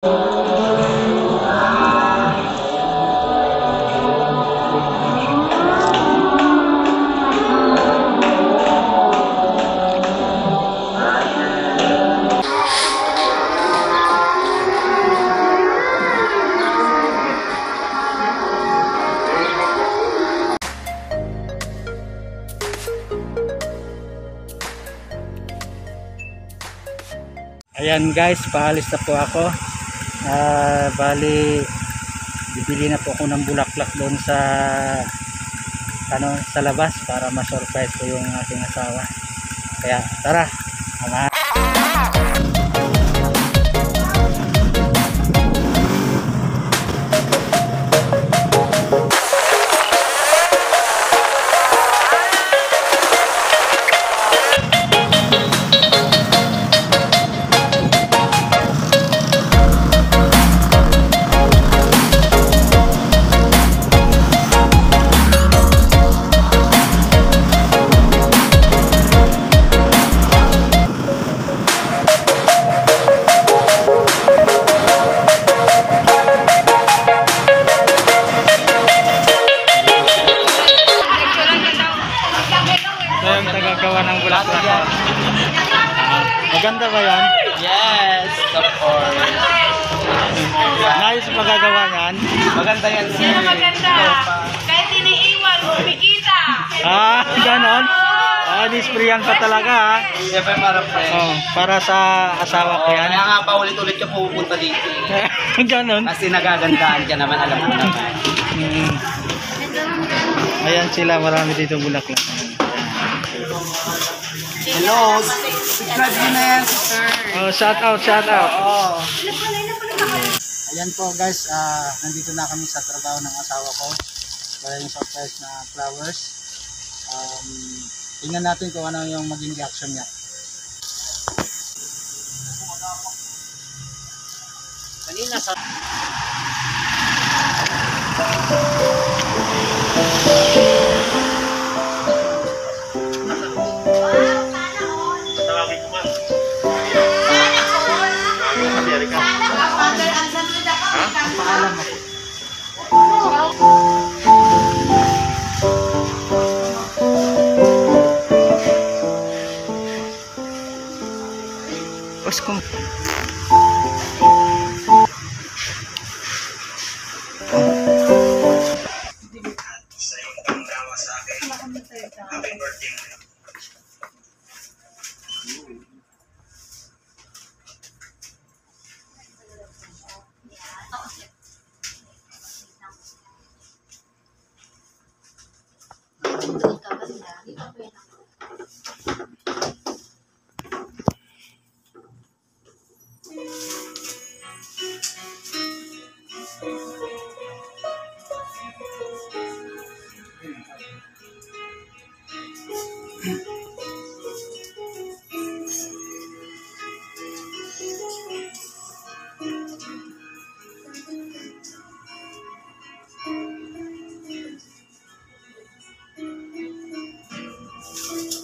Ayan guys, paalis na po ako. Bali bibili na po ako ng bulaklak doon sa sa labas para ma-surprise ko yung aking asawa. Kaya tara, tagagawa ng bulaklak ko. Maganda ba yan? Yes, of course. Nice magagawa yan? Maganda yan. Sino maganda? Kahit iniiwan, kumikita. Ganon? Nisprayan pa talaga ha? Siyempre para friend. Para sa asawa ko yan. Kaya nga pa ulit-ulit ka pupunta dito. Ganon? Kasi nagagandaan ka naman, alam mo naman. Ayan sila, marami dito bulaklak. Hello, subscribe nyo na yan, sister. Shout out, shout out. Ayan po guys, nandito na kami sa trabaho ng asawa ko para yung surprise na flowers. Tingnan natin kung ano yung maging reaction niya. Kanina sa... Paalam ako. Oskong.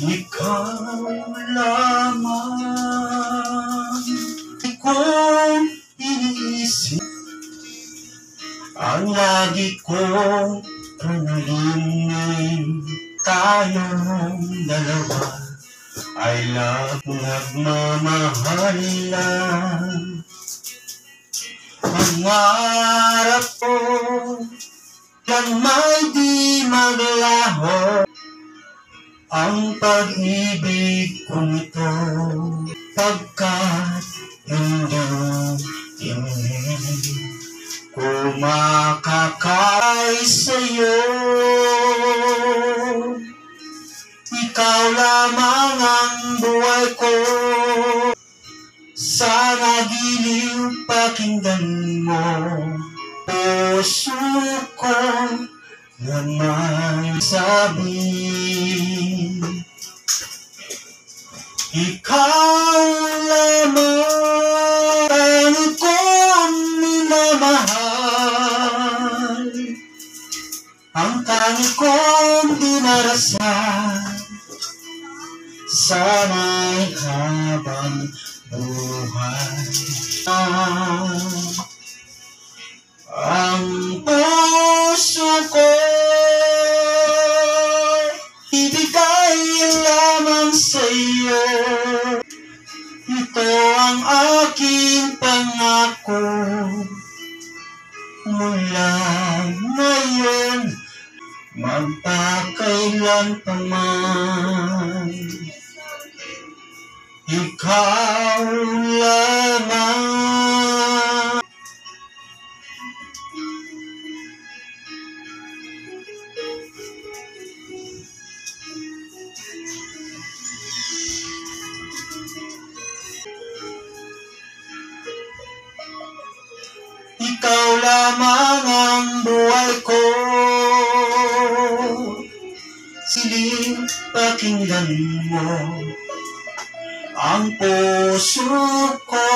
Ikaw lamang kong iniisip, ang lagi kong panalangin. Tayong dalawa ay nagmamahalan. Pangarap ko lang may di maglaho ang pag-ibig kong ito, pagkat hindi kumakakay sa'yo. Ikaw lamang ang buhay ko, sana giliw pakinggan mo. Puso ko na may sabi, ikaw lamang kong minamahal, ang tangi kong dinarasal. Sana'y habang buhay. Ang puso ko ibigay lamang sa iyo. Ito ang aking pangako mula ngayon magpakailan pa man. Ikaw lamang. Ikaw lamang ang buhay ko. Siling pakinggan mo ang puso ko,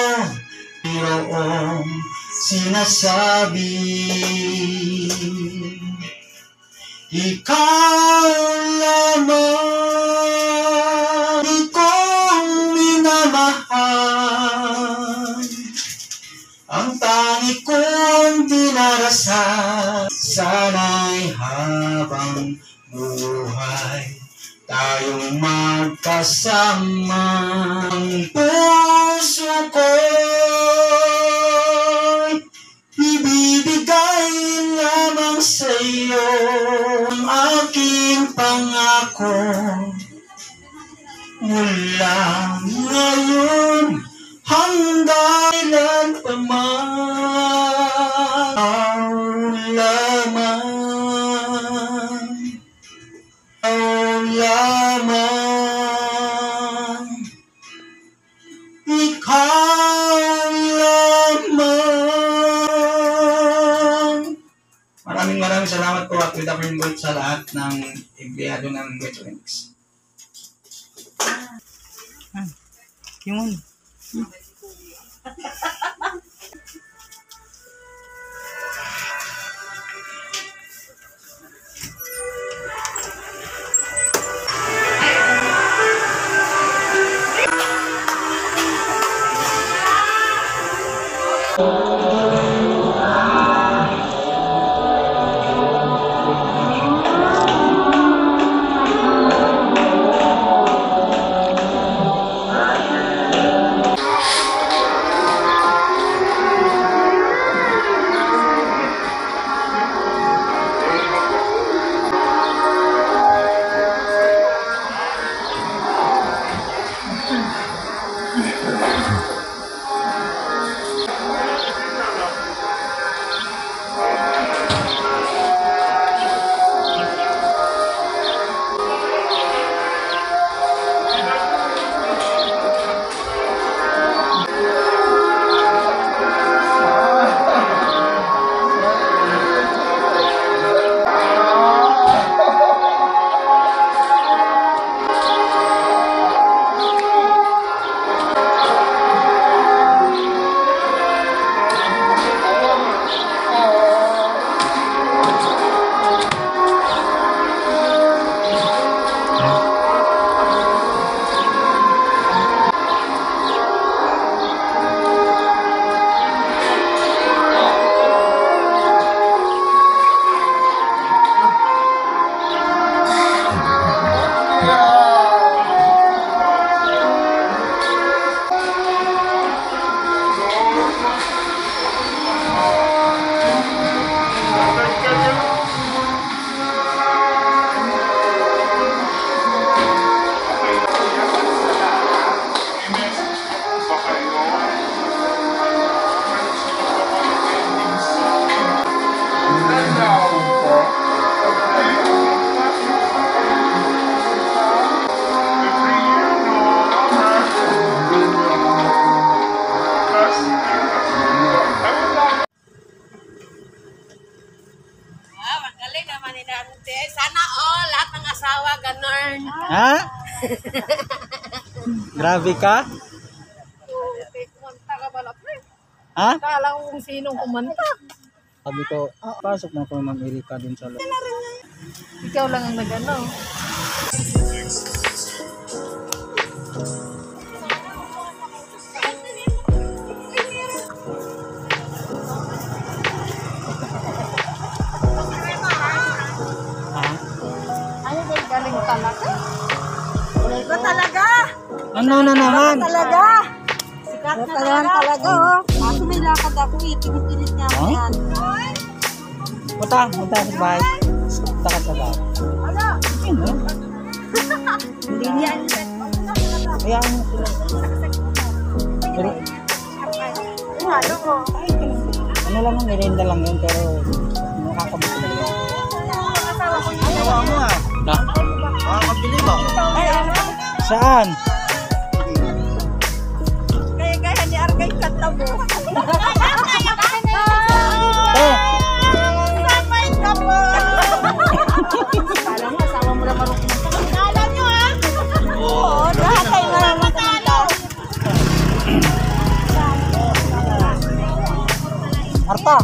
mayroong sinasabi. Ikaw lamang kong minamahal, ang tangi kong dinarasal. Sana'y habang buhay tayong magkasama. Ang puso ko ibibigay lamang sa iyo. Ang aking pangako mula ngayon hanggang ilan pa man. Ikaw lamang. Lamang, ikaw lamang. Maraming salamat po at with sa lahat ng empleyado ng Metrolinx. Yung Sana all, lahat ng asawa, ganun. ha? Grabe ka? Kumanta ka pala, pre. Ha? Kala ko kung sinong kumanta. Sabi ko, pasok na po Ma'am Erika dun sa loob. Ikaw lang ang nag-ano. Ano na naman? Talaga. Sikat na talaga, oh. Kaso may lakad ako, itinit-init niya ako yan. Punta sa bahay. Punta ka sa bahay. Ano? Hindi niya. Hayaan mo sila. Pero, ano lang yung merenda lang yun, pero nakakabusog lang. Tawa mo ah. Na? Makakabili ba? Saan? Kaya ni Argay kanta mo. Samay ka po. Kala mo, asawa mo lang marunong kumanta. Kala nyo ah. Oo, lahat kayo marunong kumanta. Marta!